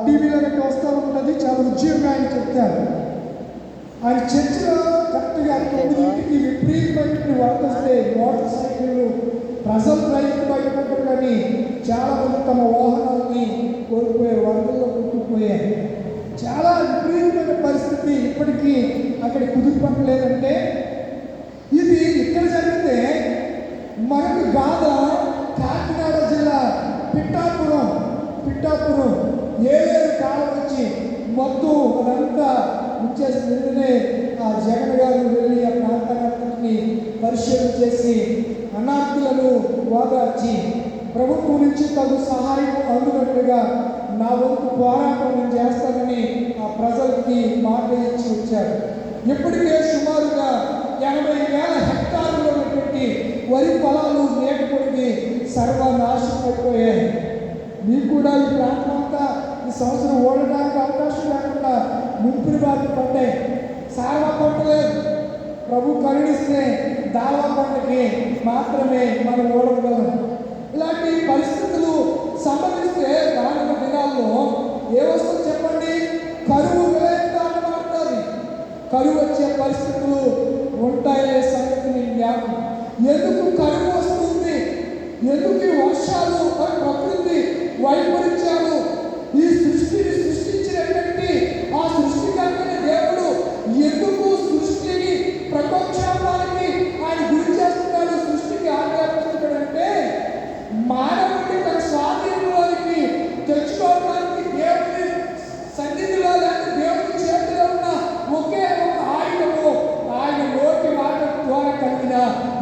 టీవీలో గట్రా వస్తూ ఉంటుంది, చాలా ఉద్యోగంగా ఆయన చెప్తారు. ఆయన చర్చిలో కరెక్ట్గా 9కి విపరీతమైన వరద వస్తే మోటార్ సైకిళ్ళు ప్రజలు రైతు బయటపడ్డారు, కానీ చాలామంది తమ వాహనాలని కోల్పోయారు, వరదల్లో కొట్టుకుపోయారు. చాలా విపరీతమైన పరిస్థితి. ఇప్పటికీ అక్కడ కుదురుపట్టలేదంటే ఇది ఇక్కడ జరిగితే మరొక గాథ కాకినాడ జిల్లా పిఠాపురం ఏలేరు కాలం వచ్చి మొత్తం అదంతా ఉంచేసి నిన్ననే ఆ జగన్ గారు వెళ్ళి ఆ ప్రాంతాన్ని పరిశీలన చేసి అనాథులను ఓదార్చి ప్రభుత్వం నుంచి తగు సహాయం అందునట్లుగా నా వంతు పోరాటం నేను చేస్తానని ఆ ప్రజలకి మాట ఇచ్చి వచ్చారు. ఇప్పటికే సుమారుగా 80,000 హెక్టార్లలో పెట్టి వరి పొలాలు నేటికొడిగి సర్వనాశనం అయిపోయాయి. మీకు కూడా ఈ ప్రాంతం అంతా ఈ సంవత్సరం ఓడడానికి అవకాశం లేకుండా ముంపిరి బాధలు పడ్డాయి. సారవ పంటలేదు, ప్రభు కరుణిస్తే దావా పంటకి మాత్రమే మనం ఓడగలం. ఇలాంటి పరిస్థితులు సంభవిస్తే రానున్న దినాల్లో ఏమొస్తుందో చెప్పండి? కరువు వేస్తామంటుంది. కరువు వచ్చే పరిస్థితులు ఉంటాయనే సంగతిని జ్ఞాపకం. ఎందుకు కరువు వస్తుంది? ఎందుకు వర్షాలు ప్రకృతి వైపరీత్యాలు ఈ సృష్టిని సృష్టించినటువంటి ఆ సృష్టికర్తని దేవుడు ఎందుకు సృష్టిని ప్రకోక్షానికి ఆయన గురి చేస్తున్నాడు, సృష్టికి ఆజ్ఞాపిస్తున్నాడంటే మానవుడిని తన స్వాధీనంలోనికి తెచ్చుకోవడానికి దేవుని సన్నిధిలో లేకపోతే దేవుని చేతిలో ఉన్న ఒకే ఒక ఆయుధము ఆయన నోటి మాట ద్వారా కలిగిన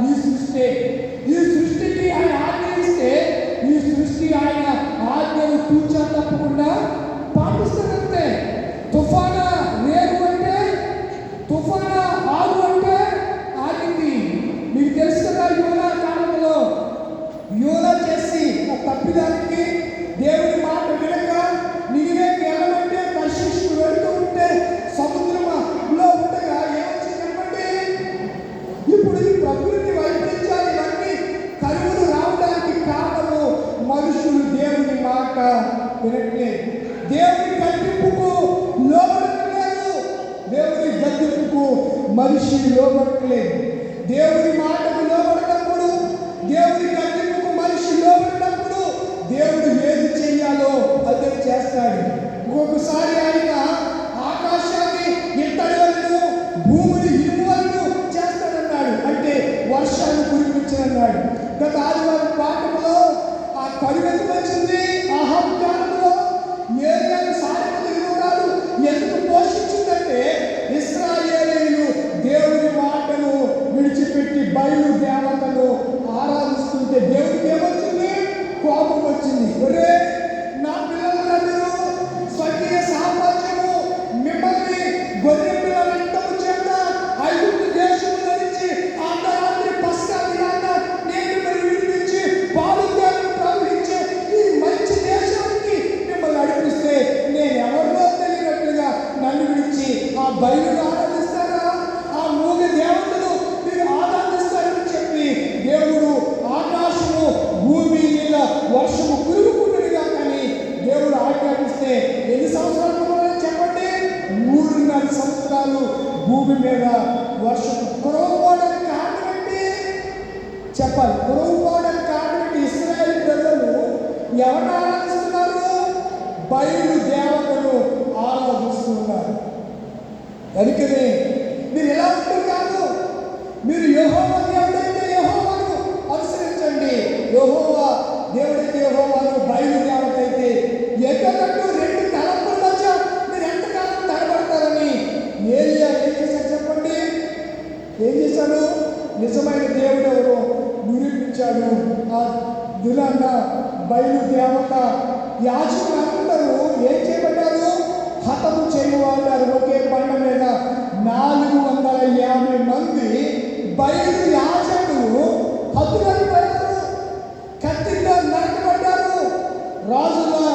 ఈ సృష్టికి ఆయన ఆజ్ఞయిస్తే ఈ సృష్టి ఆయన ఆజ్ఞను తూచా తప్పకుండా పాటిస్తానంతే. తుఫానా రేగు అంటే, తుఫానా ఆగు అంటే ఆగింది. మీకు తెలుసు కదా, యోనా కాలంలో యోనా చేసి తప్పిదానికి దేవుని మాట వినక నినివేకి వెళ్ళమంటే తర్షీషుకు వెళుతూ ఉంటే సముద్రంలో ఉండగా ఏమొచ్చి చెప్పండి? ఇప్పుడు ఈ ప్రకృతి వైపరీత్యాలు ఇవన్నీ కరువులు రావడానికి కారణము మనుషులు దేవుని మాట వినట్లేదు, దేవుని గద్దింపుకు లోబడట్లేదు. దేవుని గద్దింపుకు మనిషి లోబడట్లేదు. దేవుని మాటకు లోబడినప్పుడు, దేవుని గద్దింపుకు మనిషి లోబడినప్పుడు దేవుడు ఏది చెయ్యాలో అదే చేస్తాడు. ఇంకొకసారి ఆయన ఆకాశాన్ని ఇత్తడివలను భూమిని ఇనుములను చేస్తాడన్నాడు, అంటే వర్షాన్ని కురిపించనన్నాడు. గత ఆదివారం పాఠంలో ఆ కరువు ఎందుకు వచ్చింది? అహంకారంలో ఏలియాను సారెపతి విరోధాలు ఎందుకు పోషించిందంటే ఇశ్రాయేలీయులు దేవుని మాటను విడిచిపెట్టి బయలు దేవతను ఆరాధిస్తుంటే దేవుడికి ఏమొచ్చింది? కోపం వచ్చింది. ఒరే నా పిల్లలందరూ స్వకీయ సామ్రాజ్యము మిమ్మల్ని గొర్రె పిల్లల ఇంటము చేత ఐగుప్తు దేశము ధరించి అర్ధరాత్రి పస్కా దినాన నేను విడిపించి పాలు తేనెలు ప్రవహించే ఈ మంచి దేశానికి మిమ్మల్ని నడిపిస్తే నేను ఎవరిలో తెలియనట్లుగా నన్ను విడిచి ఆ బయలును ఆరాధిస్తారా? ఆ మూగ దేవతను మీరు ఆరాధిస్తారని చెప్పి దేవుడు ఆకాశము భూమి మీద వర్షము కురుకుంటుగా కానీ దేవుడు ఆజ్ఞాపిస్తే ఎన్ని సంవత్సరాలు చెప్పండి? 3.5 సంవత్సరాలు భూమి మీద వర్షం కురవకపోవడానికి కారణం ఏంటి చెప్పాలి? కురవకపోవడానికి కారణం ఏంటి? ఇశ్రాయేలు ప్రజలు ఎవరిని ఆరాధిస్తున్నారు? బయలు దేవతను ఆరాధిస్తున్నారు. అందుకని మీరు ఎలా ఉంటుంది కాదు, మీరు యెహోవా దేవుడైతే యెహోవాను అనుసరించండి. యెహోవా దేవుడైతే యెహోవాను, బయలు దేవత అయితే ఎక్కడట్టు 2 తలంపుల మధ్య మీరు ఎంతకాలం తడబడతారని ఏలియా ఏం చేశాడు చెప్పండి? ఏం చేశాడు? నిజమైన దేవుడు ఎవరో నిరూపించాడు. ఆ దినాన్న బయలు దేవత యాజకులు అందరూ ఏం చేయబడ్డారు? హతము చేయబడ్డారు. ఒకే బండ మీద 450 మంది బయలు యాజకులు హతులైపోయారు, కత్తితో నరకబడ్డారు. రాజుల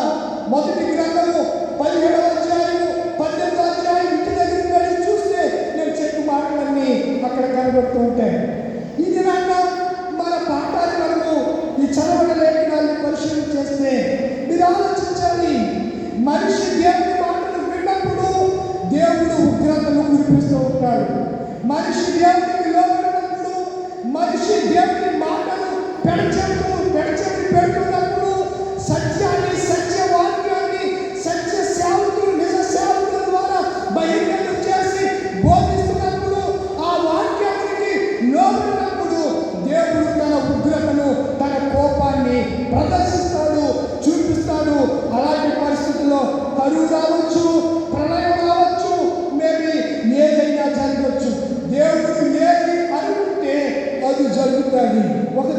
మొదటి గ్రంథము 17వ అధ్యాయము 18వ అధ్యాయం ఇంటి దగ్గరికి వెళ్ళి చూస్తే నేను చెప్పు మాటలన్నీ అక్కడ కనబడుతూ ఉంటాయి. ఇది నాన్న మన పాఠాలు మనము ఈ చదవని లేఖనాన్ని పరిశీలన చేస్తే మీరు ఆలోచించాలి. దేవునికి లోబడినప్పుడు, మనిషి దేవుని మాటలు పెడచెవిని పెడుతున్నప్పుడు, సత్యాన్ని, సత్యవాక్యాన్ని, సత్య సేవకులు, నిజ సేవకుల ద్వారా బహిర్గతం చేసి బోధిస్తున్నప్పుడు, ఆ వాక్యానికి లోబడినప్పుడు దేవుడు తన ఉగ్రతను, తన కోపాన్ని ప్రదర్శిస్తాడు, చూపిస్తాడు. అలాంటి పరిస్థితుల్లో కరువు రావచ్చు, ప్రళయం రావచ్చు, మేబీ ఏదైనా జరగవచ్చు. దేవుడు ఏది అనుకుంటే అది జరుగుతుంది. ఒక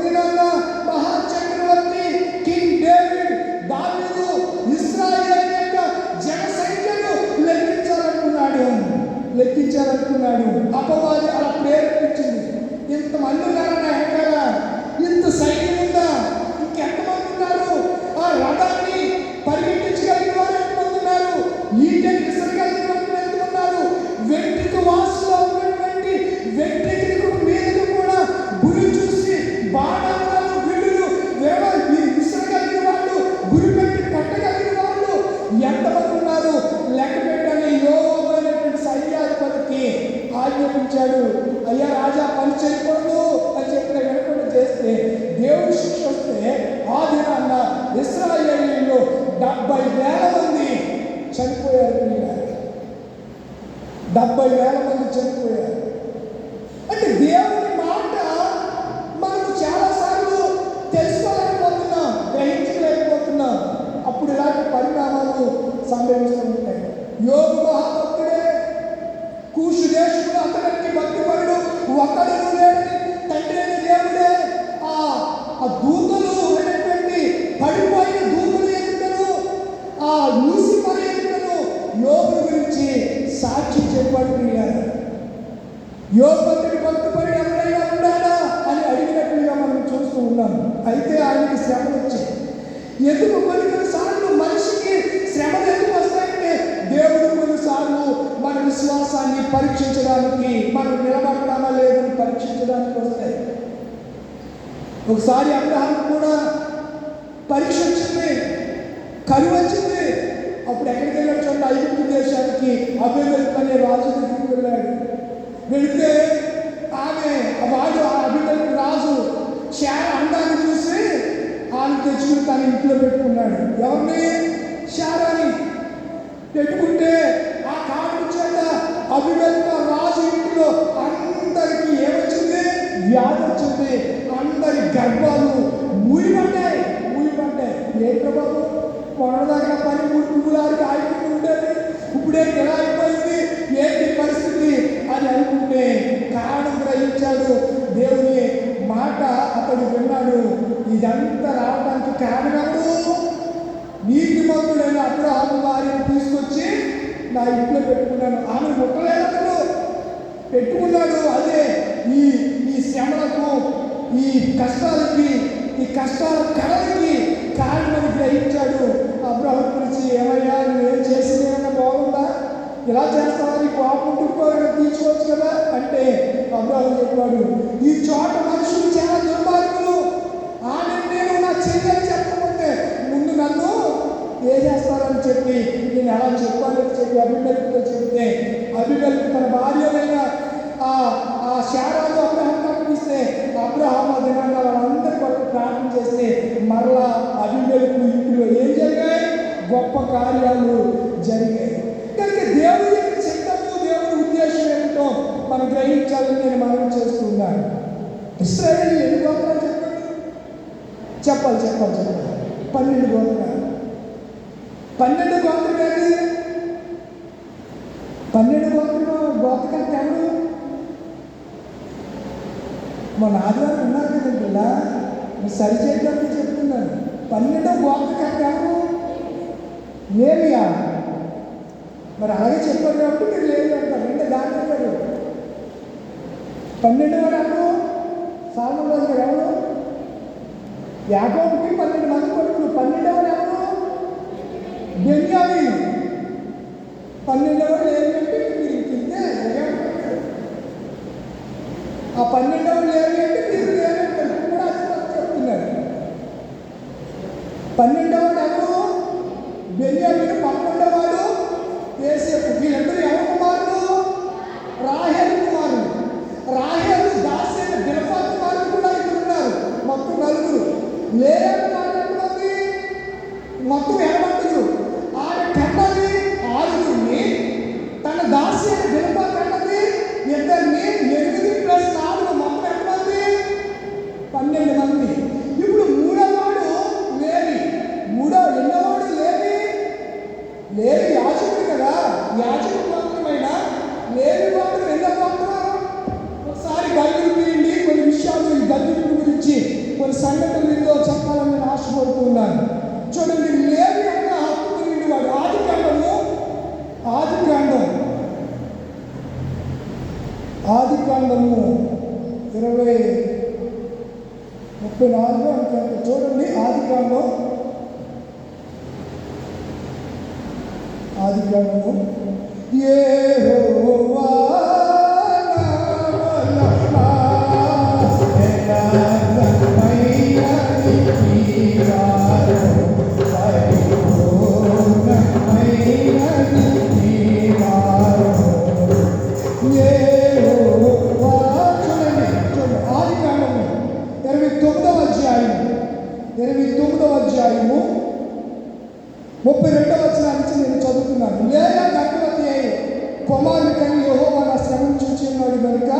దినాన్న మహాచక్రవర్తి కింగ్ డేవిడ్, దావీదు ఇశ్రాయేలు యొక్క జనసంఖ్యను లెక్కించాలనుకున్నాడు. అపవాది అలా ప్రేరేపించింది. ఇంతమంది ఉన్నారన్న ఎక్కడ, ఇంత సైన్యం ఉందా, ఇంకెంతమంది ఉన్నారు, ఆ రథాన్ని పరిగెట్టించగలిగిన వారు ఎంతమంది ఉన్నారు, ఈటెని విసరగలిగిన వారు ఎంతమంది ఉన్నారు, వెంట్రుక వాసులో ఉన్నటువంటి వెంట్రుకలకు మీదకు కూడా గురి చూసి బాణాలు, విల్లులు విసరగలిగిన వాళ్ళు, గురి పెట్టి కొట్టగలిగిన వాళ్ళు ఎంతమంది ఉన్నారు లెక్క పెట్టని యోబు అనేటువంటి సైన్యాధిపతికి ఆజ్ఞాపించాడు. అయ్యా రాజా, పని చేయకూడదు అని చెప్పిన వెనుక చేస్తే దేవుడి శిక్ష వస్తే ఆ దినాన్న ఇశ్రాయేలీయులు 70,000 మంది చనిపోయారు. 70,000 మంది చనిపోయారు. అంటే దేవుని మాట మనకు చాలాసార్లు తెలుసుకోలేకపోతున్నాం, గ్రహించలేకపోతున్నాం. అప్పుడు ఇలాంటి పరిణామాలు సంభవిస్తూ ఉంటాయి. యోబు మహాభక్తుడే, కూషు దేశంలో అతనికి భక్తిపరుడు, ఒకడు లేని తండ్రి అయిన దేవుడే. ఆ దూతలు అనేటువంటి పడిపోయిన దూతలు ఎదుటను, ఆ లూసిఫర్ ఎదుటను యోబు గురించి సాక్షి చెప్పాడు. యోబు భక్తిపరుడు ఎవరైనా ఉన్నాడా అని అడిగినట్లుగా మనం చూస్తూ ఉన్నాం. అయితే ఆయనకి శ్రమలు వచ్చాయి. ఎందుకు కొన్నిసార్లు మనిషికి శ్రమలు ఎందుకు వస్తాయంటే, దేవుడు కొన్నిసార్లు మన విశ్వాసాన్ని పరీక్షించడానికి, మనం నిలబడతామా లేదని పరీక్షించడానికి వస్తాయి. ఒకసారి అబ్రహాం కూడా పరీక్ష వచ్చింది, కరువు వచ్చింది. అప్పుడు ఎక్కడికి వెళ్ళాడు చూడండి, ఐగుప్తు దేశానికి అబీమెలెకు అనే రాజు దగ్గరికి వెళ్ళాడు. వెళితే వాడు ఆ అబీమెలెకు రాజు శారా అందాన్ని చూసి ఆమె తెచ్చుకుని తన ఇంట్లో పెట్టుకున్నాడు. ఎవరిని? శారాని పెట్టుకుంటే ఆ కారణం చేత అబీమెలెకు రాజు ఇంట్లో అందరికీ ఏమొచ్చింది? వ్యాధి వచ్చింది. అందరి గర్భాలు మూయబడ్డాయి. ఏ ప్రభావం, కొనదాకా పని 3 పువ్వులారికి ఆగిపోయి ఉండేది, ఇప్పుడే ఎలా అయిపోయింది, ఏంటి పరిస్థితి అని అనుకుంటే కారణం గ్రహించాడు. దేవుని మాట అతడు విన్నాడు. ఇదంతా రావడానికి కారణము నీతిమంతుడైన అబ్రహాము వారిని తీసుకొచ్చి నా ఇంట్లో పెట్టుకున్నాను. ఆమె ముట్టలేదు, పెట్టుకున్నాడు. అదే ఈ శ్రమలకు, ఈ కష్టాలకి, ఈ కష్టాల కళలకి కారణమని గ్రహించాడు. అబ్రహాము గురించి, ఏమయ్యా నువ్వేం చేసింది ఏమన్నా బాగుందా, ఇలా చేస్తావా, నీ కోపం తుట్టుకోవాలని తీసుకోవచ్చు కదా అంటే అబ్రహాము చెప్పాడు, ఈ చోట మనుషులు చాలా దుర్మార్గులు, ఆమె నేను నా చెయ్యని చెప్పకపోతే ముందు నన్ను ఏం చేస్తారని చెప్పి నేను అలా చెప్పాలని చెప్పి అబీమెలెకుతో చెప్తే, అబీమెలెకు తన భార్యమైన ఆ శారాను అబ్రహాం పంపిస్తే అబ్రహాము ఆ దినాల్లో వాళ్ళందరి కొరకు ప్రార్థన చేస్తే మరలా అబీమెలెకు ఇంట్లో ఏం జరిగాయి? గొప్ప కార్యాలు జరిగాయి. కనుక దేవుడి యొక్క చిత్తము, దేవుడి ఉద్దేశం ఏమిటో మనం గ్రహించాలని నేను మనం చేస్తున్నాను. ఇశ్రాయేలు ఎన్ని గోత్రాలు చెప్పాలి? 12 గోత్రాలు. 12 గోత్రం ఏంటి? 12 గోత్రాలు ఎవరు? మన ఆదివారం ఉన్నారు కదండి, ఇలా సరిచేయడానికి చెప్తున్నాను. 12 గోత్రకర్త ఎవరు? లేవియా. మరి అలాగే చెప్పారు కాబట్టి మీరు లేవి అంటారు. అంటే దాని చెప్పారు 12 వాడు ఎవరు? సాల్మోను గారు ఎవరు? యాకోబుకి 12 మంది కొడుకులు. 12 వాడు ఎవరు? బెన్యామీను. 12 వాడు లేవి అంటే మీరు తింటే ఆ 12 వాడు లేవి అంటే మీరు లేవి అంటారు. కూడా అది చెప్తున్నారు. 12 వాడు ఎవరు? బెన్యామీను. 11 వాడు యోసేపు. వీళ్ళందరూ ఎవరు కుమారుడు? రాహేలు కుమారుడు. రాహేలు దాసి అయిన బిల్హా కుమారుడు కూడా ఇద్దరు ఉన్నారు, మొత్తం నలుగురు. లేయా కుమారుడు ఎంతమంది? మొత్తం 8 ఆమె కన్నది 6. తన దాసి అయిన బిల్హా కన్నది 2. 8 + 4 మొత్తం ఎంతమంది? 12 మంది. ఇప్పుడు మూడోవాడు లేవి. ఎన్నోవాడు లేవి? లేవి యాజకుడు కదా, యాజకుడు గోత్రమైన లేవి గోత్రం ఎన్నో గోత్రం? ఒకసారి బైబిల్ తీయండి, కొన్ని విషయాలు ఈ గద్దింపు గురించి కొన్ని సంగతులు మీతో చెప్పాలని నేను ఆశపడుతున్నాను. చూడండి, లేవి అన్న హక్కు కలిగిన వాడు. ఆదికాండము 20:34 అంటే చూడండి. ఆదికాండము యెహోవా అధ్యాయము 32వ వచనం నుంచి నేను చదువుతున్నాను. లేయా గర్భవతి అయి కుమారుని కని యెహోవా నా శ్రమను చూచి ఉన్నాడు కనుక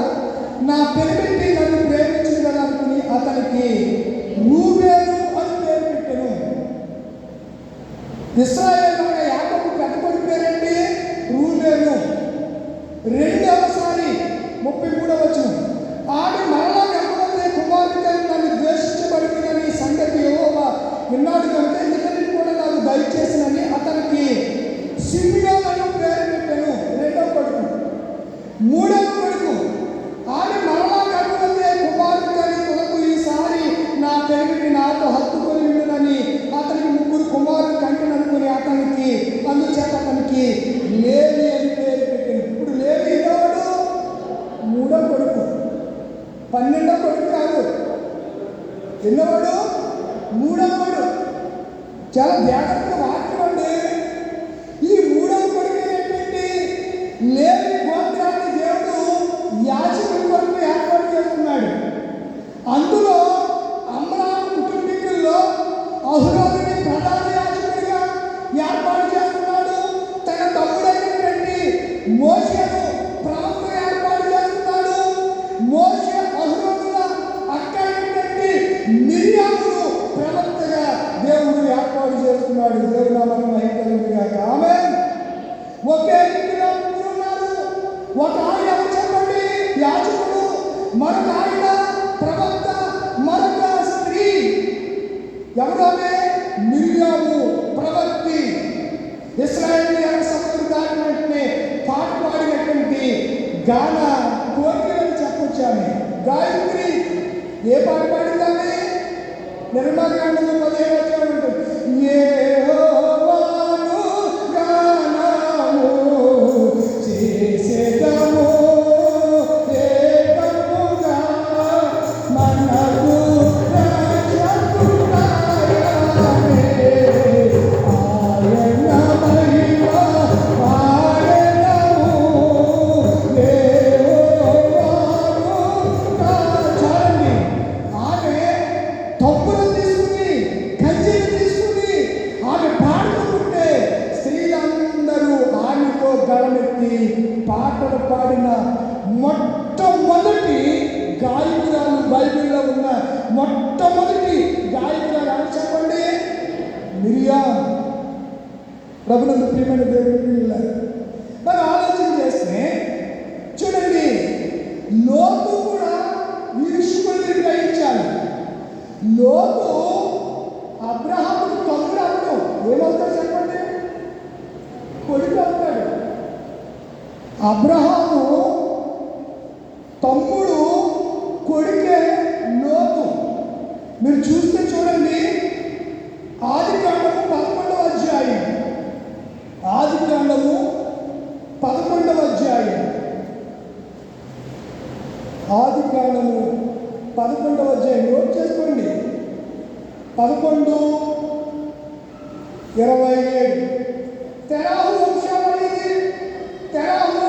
నా పెనిమిటి నన్ను ప్రేమించింది కదా అనుకుని అతనికి రూబేను అని పేరు పెట్టెను. ఇశ్రాయేలు అనే యాకోబు పెద్ద కొడుకు పేరేంటి? రూబేను. రెండవసారి 33వ వచనం, ఆమె మరలా గర్భవతి కుమారుని కని నన్ను ద్వేషించబడిందని సంగతి యెహోవా విన్నాడు కనుక ఇతనికి కూడా నాకు దయచేసినని అతనికి సిమియోను అని పేరు పెట్టెను. 2వ కొడుకు. 3వ కొడుకు, ఆమె మరలా గర్భవతి కుమారుని కని కొరకు ఈసారి నా పెరిగి నాతో హత్తుకొని ఉండునని అతనికి 3 కుమారులు కంటననుకుని అతనికి అందుచేత అతనికి లేవి అని పేరు పెట్టింది. ఇప్పుడు లేవి ఎవడు? 3వ కొడుకు, 12వ కొడుకు కాదు. ఎన్నవాడు? 3వ కొడుకు. చాలా జాగ్రత్తగా వాక్యం అండి. ఈ 3వ కొడుకు ఏంటంటే లేవి గోత్రాన్ని దేవుడు యాజకుల కొరకు ఏర్పాటు చేస్తున్నాడు. అందులో అమ్రాము కుటుంబీకుల్లో అహరోనుని ప్రధాన యాజకుడిగా ఏర్పాటు చేస్తున్నాడు. తన తమ్ముడైనటువంటి మోషేను ప్రవక్తగా ఏర్పాటు చేస్తున్నాడు. మోషే అహరోనుల అక్క అయినటువంటి మిర్యామును ప్రవక్తగా దేవుడు ఏర్పాటు చేస్తున్నాడు. దేవుడు నామమున మహిమ కలుగును గాక. ఆమేన్. ఒకే ఇంటిలో 3 ఉన్నారు. ఒక ఆయన చెప్పండి యాజకుడు, మరొక ఆయన ప్రవక్త, మరొక స్త్రీ. ఎవరామె? మిర్యాము ప్రవక్తి. ఇశ్రాయేలీయుల సముద్రం దాటిన వెంటనే పాట పాడినటువంటి గాన కోకిల అని చెప్పొచ్చు. ఆమె గాయత్రి. ఏ పాట పాడిందామె? నిర్మకాండము 15వ అధ్యాయం ఉంటుంది. యెహోవాను గానము చేసెదము ఏకముగా మనకు రక్షకుడాయనే ఆయన మహిమ పాడెదము యెహోవాను చాలండి. ఆమె తప్పులు తీసుకుని కంచెలు తీసుకుని ఆమె పాడుతుంటే స్త్రీలందరూ ఆమెతో గళమెత్తి పాటలు పాడిన మొట్టమొదటి గాయకురాలు, బైబిల్లో ఉన్న మొట్టమొదటి గాయకురాలు అని చెప్పండి, మిరియాం. ప్రభునందు ప్రియమైన దేవుని పిల్లలు, మరి ఆలోచన చేస్తే చూడండి, లోతు కూడా ఈ విషయం గ్రహించాలి. లోతు అబ్రహాము తమ్ముడు అవుతాడు. ఏమవుతాడు చెప్పండి? కొడుకు అవుతాడు. అబ్రహాము తమ్ముడు కొడుకే లోతు. మీరు చూస్తే చూడండి, ఆదికాండము 11వ అధ్యాయం. ఆదికాండము 11వ అధ్యాయం. ఆదికాండము 11వ అధ్యాయం నోట్ చేసుకోండి. 11:27. తెరాహు వంశావళిది. తెరాహు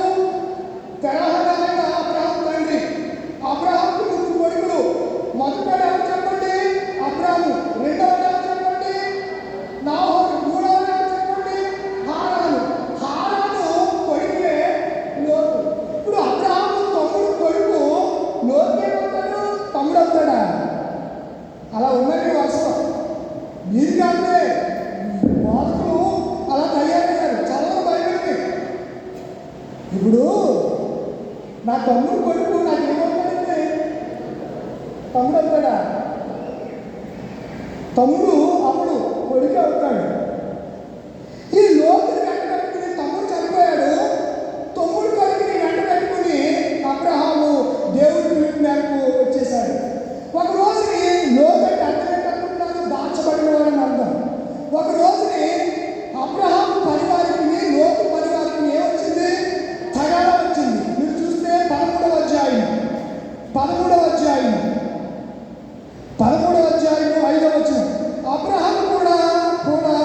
ఎందుకంటే వాళ్ళు అలా తయారయ్యారు. చదవడం బైబిల్ని. ఇప్పుడు నా తమ్ముడు కొడుకు నాకేమవుతాడంటే తమ్ముడు అవుతాడా? తమ్ముడు అప్పుడు కొడుకు అవుతాడు. ఈ లోతుని వెంట పెట్టుకుని తమ్ముడు చనిపోయాడు. తమ్ముడు కొడుకుని వెంట పెట్టుకుని అబ్రహాము దేవుడి పిలుపు మేరకు వచ్చేసాడు. ఒక రోజుని లోతు అంటే అర్థం ఏంటనుకుంటున్నాను? దాచబడిన వాడని అర్థం. ఒక రోజుని అబ్రహాము పరివారికి లోతు పరివారికి ఏమొచ్చింది? తగాదా వచ్చింది. మీరు చూస్తే 13వ అధ్యాయం 5వ వచనం. అబ్రహాము కూడా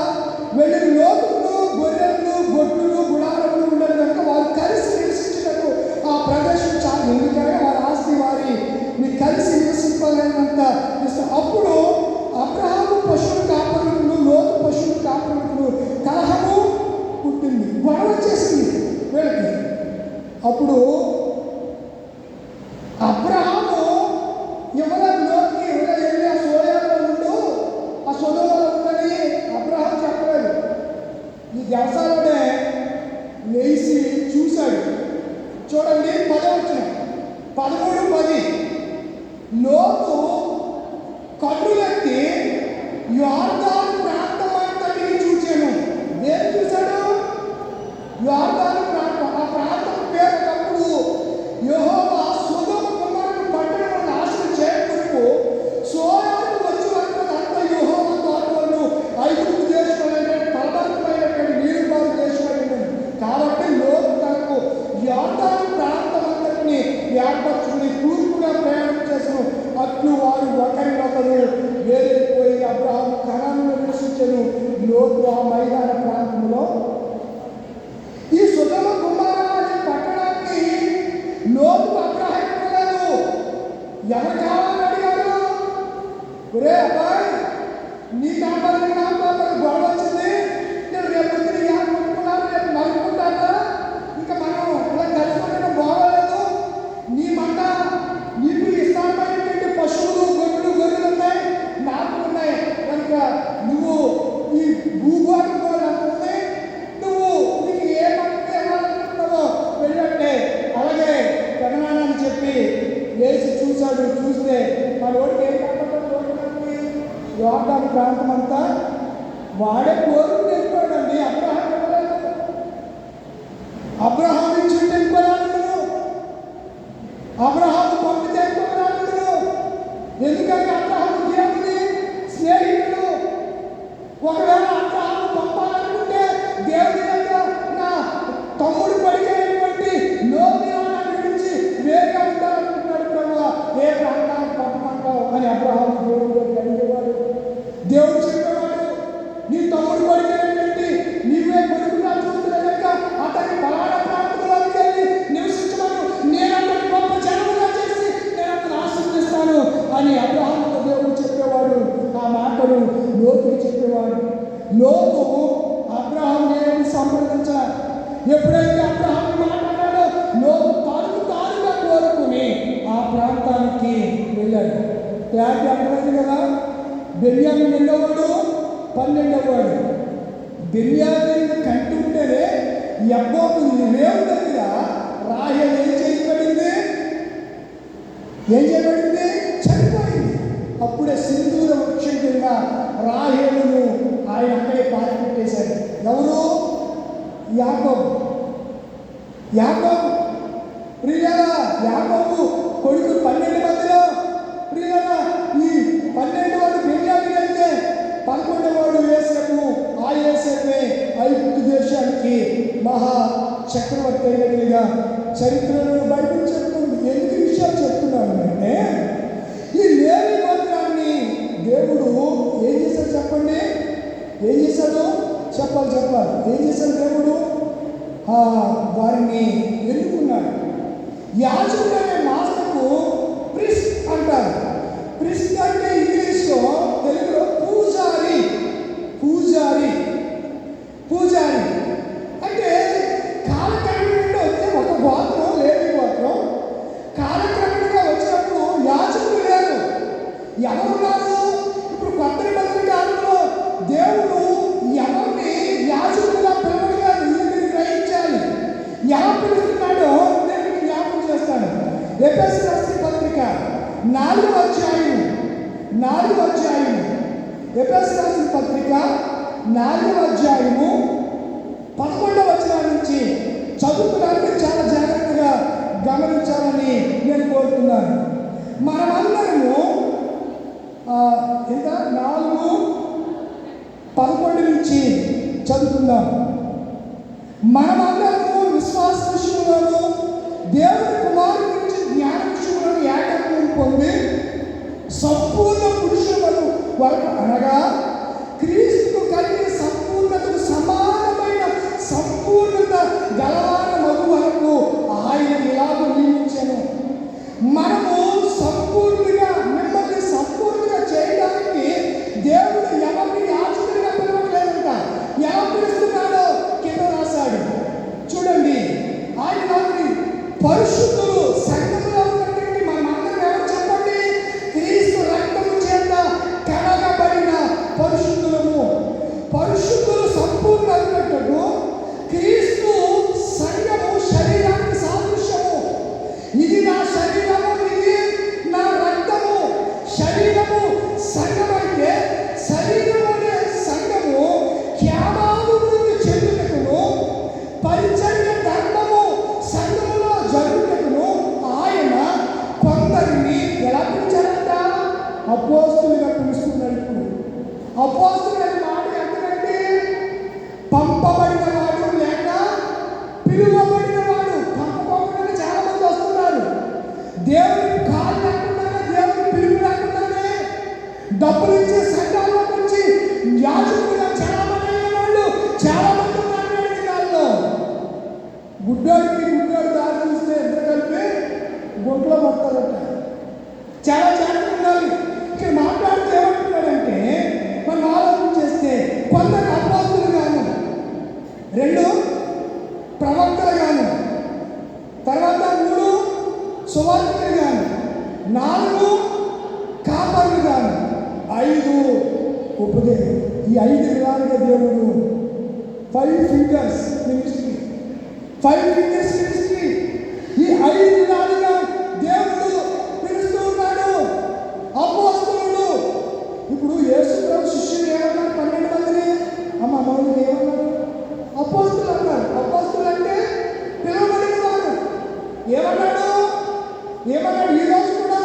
వెళ్ళి లోతును గొర్రెలను గొడ్లు గుడారములు ఉండేది కనుక వారు కలిసి నివసించినట్టు ఆ ప్రదేశం చాలా. ఎందుకంటే వారి ఆస్తి వారిని కలిసి నివసింపలేనంత ఇష్టం. అప్పుడు అబ్రహాము పశువుల కాపరులకు లోతు పశువుల కాపరులకు కలహము పుట్టింది, గొడవ వచ్చేసింది వీళ్ళకి. అప్పుడు అబ్రహాము ఎవరైనా లోతుకి వెళ్ళి ఆ సోయాలో ఉండు, ఆ సొదొమలో ఉండని అబ్రహాము చెప్పలేదు. ఈ వ్యవసాయంలోనే లేచి చూశాడు. చూడండి 10వ వచనం 13:10. లోతు కన్నులెత్తి యోర్దాను ప్రాంతమంతటిని చూచాను. ఏం చూశాడు? యోర్దాను ప్రాంతం. ఆ ప్రాంతం పేరున్నప్పుడు యెహోవా సొదొమ కుమారుని పట్టణం నాశనం చేయకొరకు సోయాకు వచ్చి వరకు యెహోవా తోటలను ఐగుప్తు దేశంలో ఫలభరితమైనటువంటి నీరుబారు దేశం. కాబట్టి లోతు తనకు యోర్దాను ప్రాంతమంతటిని ఏర్పరచుకుని తూర్పుగా ప్రయాణం చేసిన అట్లు వారు ఒకరినొకరు వేరైపోయి అబ్రహాము కనానులో నివసించెను. లోతు ఆ మైదాన ప్రాంతంలో ఈ సొదొమ కుమారా అనే పట్టణాన్ని లోతు అబ్రహాము ఇవ్వలేదు. ఎవరు కావాలని అడిగారు? ఒరే అబ్బాయి, నీ కావాలి నా కావాలి గొడవ వచ్చింది, నేను రేపు అనుకున్నాను, రేపు నరుకుంటానా, ఇంకా మనం ఇలా కలుసుకుంటే బాగోలేదు. నీ మంట నీకు ఇష్టమైనటువంటి పశువులు గొడ్లు గొర్రెలు ఉన్నాయి, నాకు ఉన్నాయి కనుక నువ్వు ఈ భూభాగం పోవాలనుకుంటే నువ్వు నీకు ఏ మంట ఇవ్వాలనుకుంటున్నావో వెళ్ళంటే అలాగే పెదనాన్నని చెప్పి లేచి చూశాడు. చూస్తే మన ఓడికి ఏం కనపడుతుంది? యోర్దాను ప్రాంతం అంతా వాడే కోరుకు వెళ్ళిపోయాడండి. అబ్రహాము ఇచ్చి వెళ్ళిపోయాడు. అబ్రహాము పంపితే వెళ్ళిపోయాడు. ఎందుకంటే అబ్రహాము దేవుని స్నేహితుడు. ఒకవేళ అబ్రహాము పంపాలనుకుంటే దేవుని యొక్క నా తమ్ముడు పడిపోయినటువంటి లోతు గురించి వేరుగా ఉండాలనుకుంటున్నాడు. ప్రభువా, ఏ ప్రాంతానికి పంపమంటావు అని అబ్రహాము దేవుడు అడిగేవాడు. దేవుడు చెప్పేవాడు, నీ తమ్ముడు పడిపోయినటువంటి నీవే కొడుకుగా చూస్తున్నా కనుక అతని పలానా ప్రాంతంలోకి వెళ్ళి నివసించమను, నేను అతని గొప్ప జనముగా చేసి నేను అతను ఆశీర్వదిస్తాను అని అబ్రహాముతో దేవుడు చెప్పేవాడు. ఆ మాటలు లోతుకి చెప్పేవాడు. లోతు అబ్రహాము ఏమి సంప్రదించాలి. ఎప్పుడైతే అబ్రహాము మాట్లాడాడో లోతు తానుగా కోరుకుని ఆ ప్రాంతానికి వెళ్ళాడు. క్లారిటీ అర్థమైంది కదా? బెన్యామీను ఎన్నోవాడు? 12వ. బెన్యామీను కంటుంటేనే యబ్బోకు రేవు దగ్గర రాహేలు ఏం చేయబడింది? చనిపోయింది. అప్పుడే సింధూర వృక్షం కింద రాహేలును ఆయన అక్కడే పాతి పెట్టేశాడు. ఎవరు? యాకోబు. ప్రియులారా, యాకోబు కొడుకు 12 మందిలో ప్రియులారా ఈ 12 వాడు బెన్యామీను అయితే 11వ వాడు యోసేపు. ఆ యోసేపే ఐగుప్తు దేశానికి మహా చక్రవర్తి అయినట్లుగా చరిత్రలో బైబిల్ చెప్తుంది. ఎందుకు విషయాలు చెప్తున్నాను అంటే ఈ లేవి గోత్రాన్ని దేవుడు ఏం చేశాడు చెప్పండి? ఏం చేశాడు? చెప్పాలి. ఏం చేశాడు దేవుడు? వారిని ఎన్నుకున్నాడు. యాజకుడు అనే మాటకు ప్రిస్ట్ అంటారు. ప్రిస్ట్ అంటే ఇంగ్లీష్లో, తెలుగులో పూజారి అంటే కాలక్రమంగా వచ్చే ఒక గోత్రం లేవి గోత్రం. కాలక్రమంగా వచ్చినప్పుడు యాజకుడు లేరు. ఎవరున్నారు? ఇప్పుడు కొత్త నిబంధన కాలంలో పత్రిక 4వ అధ్యాయము 11వ వచనం నుంచి చదువుతున్నానికి చాలా జాగ్రత్తగా గమనించాలని నేను కోరుతున్నాను. మనమందరము ఇంకా 4:11 నుంచి చదువుకుందాం. మనమందరము విశ్వాస విషయంలోను దేవుని కుమారుని గురించి జ్ఞాన విషయంలోను ఏకత్వం పొంది సంపూర్ణ పురుషులకు వరకు అనగా క్రీస్తుకు కలిగిన సంపూర్ణతకు సమానమైన సంపూర్ణత గలవాన మగు వరకు ఆయన ఇలాగూ నియమించాను. మనము సంపూర్ణంగా మిమ్మల్ని సంపూర్ణంగా చేయడానికి దేవుడు ఎవరిని యాజకుడిగా పిలవట్లేదంట. ఎలా పిలుస్తున్నాడో కింద రాశాడు చూడండి. ఆయన వారిని పరిశుద్ధులు సంఘంలో ఉన్నటువంటి మనమందరం ఎవరు చెప్పండి? క్రీస్తు రక్తము చేత కడగబడిన పరిశుద్ధులము. పరిశుద్ధులు సంపూర్ణ అన్నట్టు క్రీస్తు సంఘము శరీరానికి సాదృశ్యము. ఇది నా శరీరము, ఇది నా రక్తము. శరీరము సంఘమైతే శరీరమునే సంఘము క్షేమాభివృద్ధి చెందుటకును పరిచర్య ధర్మము సంఘములో జరుగుటకును ఆయన కొందరిని ఎలా పిలిచారంట? అపోస్తులుగా పిలుస్తున్నాడు. ఇప్పుడు అపోస్తులు అనే మాట ఎంతకంటే పంపబడిన వాడు లేక పిలువబడిన వాడు. పంపబడిన చాలా మంది వస్తున్నారు. దేవుని కాలు లేకుండానే, దేవుని పిలుపు లేకుండానే డబ్బులు ఇచ్చే సంఘాల్లోకి వచ్చి యాజకులుగా చాలా మంది అయిన వాళ్ళు చాలా మంది ఉన్నారు. దానిలో గుడ్డోడికి గుడ్డోడు దారి చూస్తే ఇద్దరు కలిపి గుంట్లో పడతారట. చాలా జాగ్రత్త ఉండాలి. ఇక్కడ మాట్లాడుతూ ఏమంటున్నాడంటే మనం ఆలోచన చేస్తే కొందరు అపోస్తులు గాను, 2 ప్రవక్తలు గాను, తర్వాత 3 సువార్తికులు గాను, 4 కాపరులు గాను, 5 ఉపదేశం. ఈ 5 విధాలుగా దేవుడు 5 ఫింగర్స్ మినిస్ట్రీ, 5 ఫింగర్స్ మినిస్ట్రీ. ఈ 5 విధాలుగా దేవుడు పిలుస్తూ ఉన్నాడు. అపోస్తులు ఇప్పుడు యేసు ప్రభు శిష్యులు ఏమన్నారు? 12 మందిని అమ్మ మౌని ఏమన్నారు? అపోస్తులు అన్నారు. అపోస్తులు అంటే పిలువబడిన వారు. ఏమన్నాడు? ఈ రోజు కూడా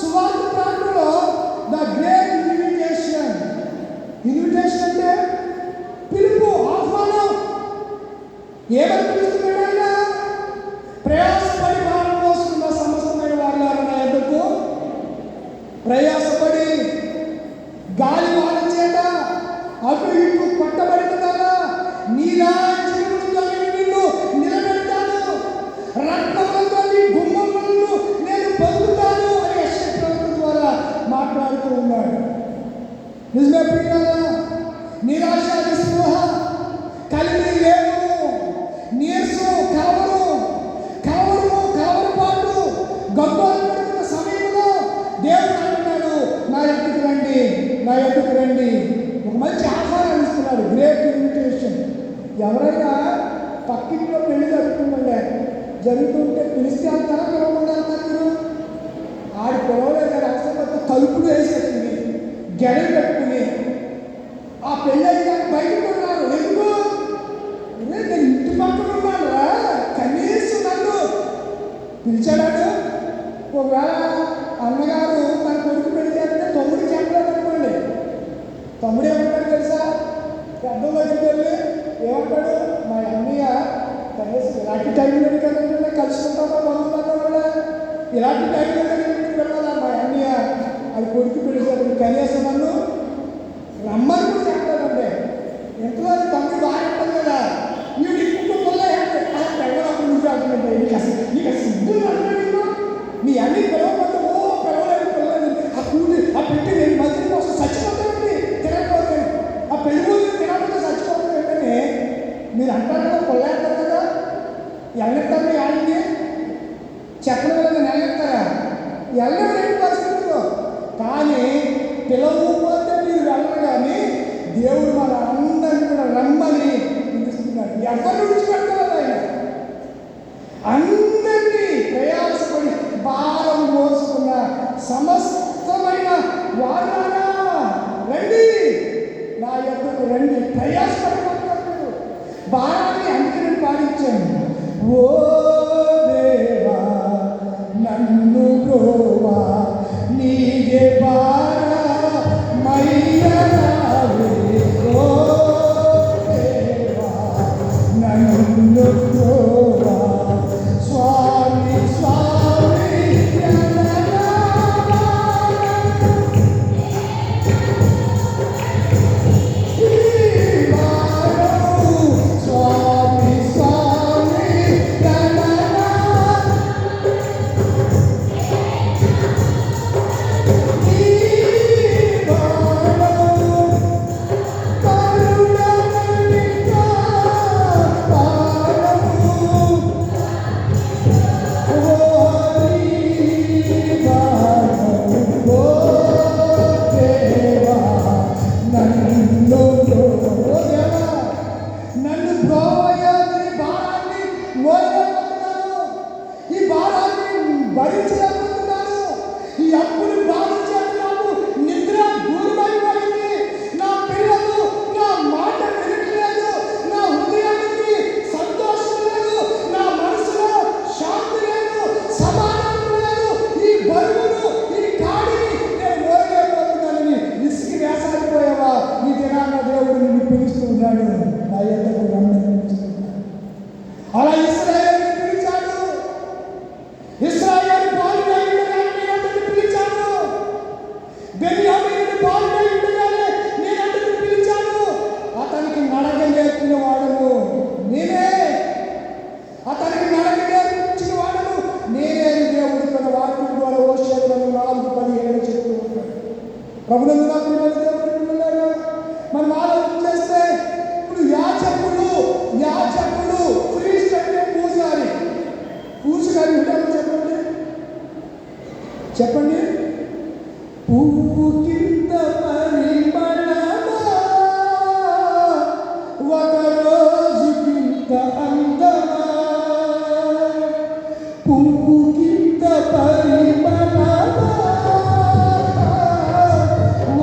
సువార్త ప్రాంతంలో ద గ్రేట్ ఇన్విటేషన్. ఇన్విటేషన్ అంటే పిలుపు, ఆహ్వానం. ఏమని పిలుస్తున్నాడు ఆయన? ప్రయాసపడి భారం మోస్తున్న సమస్తమైన వారులారా నా యొద్దకు ప్రయాసపడి గాలి వాన చేత అటు ఇటు కొట్టబడుతున్నారా నీరాజీవులతో నిన్ను నిలబెడతాను, రత్నములతో నీ గుమ్మములను నేను పొందుతాను అని యెషయా ప్రవక్త ద్వారా మాట్లాడుతూ ఉన్నాడు. నిజమే ప్రియులారా, నిరాశ నిస్పృహ కలిగి లేవు, నీరసం, కలవరపాటు గగ్గోలు పెడుతున్న సమయంలో దేవుడు అంటున్నాడు నా యొద్దకు రండి, నా యొద్దకు రండి. ఒక మంచి ఆహ్వానం ఇస్తున్నాడు. Great invitation. ఎవరైనా పక్కింట్లో పెళ్లి జరుగుతుంటే పిలిస్తే అంటారా పిలవకుండా అంటారు? మీరు ఆడి పిలవలేదు కానీ అవసరం తలుపులు వేసేస్తుంది, గెడలు పెట్టుకుని ఆ పెళ్ళి అయితే బయటకు ఉన్నారు. ఎందుకు? నేను ఇంటి పక్కన ఉన్నాను, కనీసం నన్ను పిలిచాడు. ఒకవేళ అన్నగారు తన కొడుకు పెడితే తమ్ముడు చెప్పలేదు అనుకోండి, తమ్ముడు ఏమంటాడు తెలుసా? పెద్దల దగ్గరికి వెళ్ళి ఏమంటాడు? మా అన్నయ్య కనీసం ఇలాంటి టైంలో కదంటే కలుసుకుంటామా బంధువులన్నా కూడా ఇలాంటి టైంలో వెళ్ళాలా మా అన్నయ్య అది కొడుకు పెడితే కనీసం నన్ను రమ్మని కూడా చెప్పలేదంటే ఎంతలో తమ్ముడు బాగా ఉంటుంది కదా. ఈవిడ కుటుంబంలో పెళ్ళప్పుడు నువ్వు వెళ్తుందంటే నీకు సిద్ధు అన్నాడు. నీ అన్ని పిలవకపోతే పిలవలేదు ఆ కూలి ఆ పెట్టి నేను మంత్రి కోసం చచ్చిపోతానండి తినకపోతే ఆ పెళ్లి రోజు తినకపోతే చచ్చిపోతానంటే మీరు అంటారు కదా పొల్లేస్తారు కదా. ఎల్లెత్తారు ఆడికి చెప్పడం కదా నెల్లెత్తారా? వెళ్ళలేని పరిస్థితుల్లో కానీ పిలవకపోతే మీరు వెళ్ళరు. కానీ దేవుడు మన అందరినీ కూడా రమ్మని పిలుస్తున్నాడు. ఎవరు విడిచిపెడతారు ఆయన? అందరినీ ప్రయాసపడి భారం మోసుకున్న సమస్తమైన వారులారా రండి, నా భారాన్ని అందుకే నేను పాటించాను. ఓ దేవా నన్ను బ్రోవా నీగే భారమయ్యనావే. ఓ దేవా నన్ను బ్రోవా స్వామి స్వామి నన్ను బ్రోవయ్యా నీ భారాన్ని మోయలేకపోతున్నాను, ఈ భారాన్ని భరించలేకపోతున్నాను, ఈ అప్పులు భావించాలి. నాకు నిద్ర దూరమైపోయింది, నా పిల్లలు నా మాట వినట్లేదు, నా హృదయానికి సంతోషం లేదు, నా మనసులో శాంతి లేదు, సమాధానం లేదు. ఈ బరువును ఈ కాడిని నేను మోయలేకపోతున్నానని విసిగి వేసారిపోయావా? ఈ దినాన్న దేవుడు నిన్ను పిలుస్తూ ఉన్నాడు, నా యొద్దకు రమ్మని పిలుస్తున్నాడు. అలా ఇశ్రాయేలుని పిలిచాడు, ఇశ్రాయేలు బాలుడై ఉండగానే నీ యొద్దకు పిలిచాడు, బెన్యామీనుని బాలుడై ఉండగానే నీ యొద్దకు పిలిచాడు. అతనికి నడక నేర్పిన వాడను నేనే, అతనికి నడక నేర్పించిన వాడను నేనే. దేవుడు తన వాక్యం ద్వారా హోషేయ 4:17 చెప్తూ ఉంటాడు. ప్రభునందు నా ప్రియమైన దేవుని పిల్లలారా, మనం ఆలోచన చేస్తే ఇప్పుడు యాజకుడు ప్రీస్ట్ అంటే పూజారి ఉంటారు. చెప్పండి పువ్వు కింద పరిమళమా, ఒక రోజు కింద అందమా, పువ్వు కింద పరిమళమా,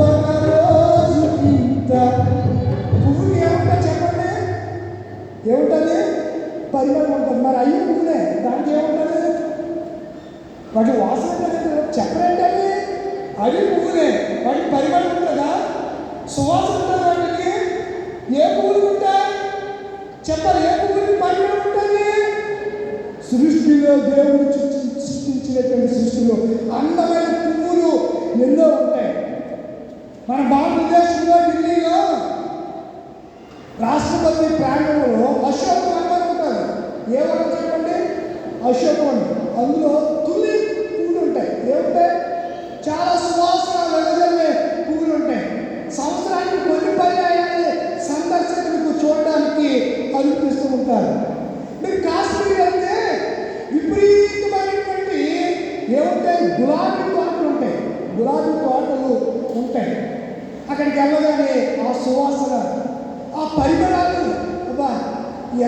ఒక రోజు కింద. పువ్వుకి ఏమంటా చెప్పండి, ఏముంటుంది? పరిమళం ఉంటుంది. మరి అయ్యి పువ్వులే, దానికి ఏముంటుంది? వాటి వాసన చెప్పండి. అవి పువ్వులే, వాటికి పరిమళం ఉంటుందా? సువాసన ఉంటుంది వాటికి? ఏ పువ్వులు ఉంటాయి చెప్పాలి? ఏ పువ్వులకి పరిమళం ఉంటుంది? సృష్టిలో దేవుడు సృష్టించినటువంటి సృష్టిలో అందమైన పువ్వులు ఎన్నో ఉంటాయి. మన భారతదేశంలో ఢిల్లీలో రాష్ట్రపతి ప్రాంగణంలో అశోక వనం ఉంటుంది. ఏ వనం చెప్పండి? అశోక వనం. అందులో తులి పువ్వులు ఉంటాయి. ఏముంటాయి? చాలా సువాసన వెదజల్లే పువ్వులు ఉంటాయి. సంవత్సరానికి కొన్ని పర్యాయాలు సందర్శకులకు చూడడానికి అనిపిస్తూ ఉంటారు. మీరు కాశ్మీర్ వెళ్తే విపరీతమైనటువంటి ఏముంటాయి? గులాబీ తోటలు ఉంటాయి. గులాబీ తోటలు ఉంటాయి. అక్కడికి వెళ్ళగానే ఆ సువాసన, ఆ పరిమళాలు, అబ్బా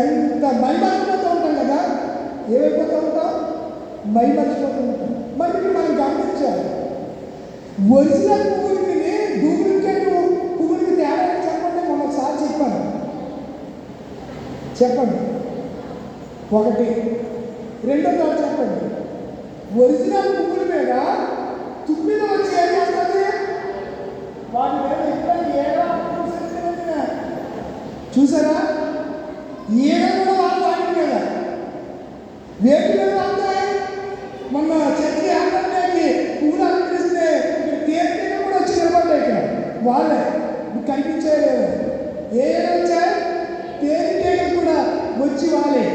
ఎంత మైమర్చిపోతూ ఉంటాం కదా. ఏమైపోతూ ఉంటాం? మైమర్చిపోతూ ఉంటాం. మరి మనం గమనించాలి, ఒరిజినల్ పువ్వులకి డూప్లికేట్ పువ్వులకి తేడా చెప్పండి. మనం ఒకసారి చెప్పండి ఒకటి. రెండో తాడు చెప్పండి. ఒరిజినల్ పువ్వుల మీద తుమ్మిద వచ్చి ఏం చేస్తుంది? వాటి మీద ఎప్పుడైనా ఏదో చూసారా? ఏదో కూడా వాళ్ళు వాటి మీద వేటి మీద వస్తాయి. మొన్న చెట్టు అందరికి పువ్వులు అనిపిస్తే ఇక్కడ తేనెటీగ కూడా వచ్చి నిలబడ్డాయి. ఇక్కడ వాళ్ళే కనిపించలేదు. ఏదో వచ్చాయి తేనెటీగ కూడా వచ్చి వాళ్ళే.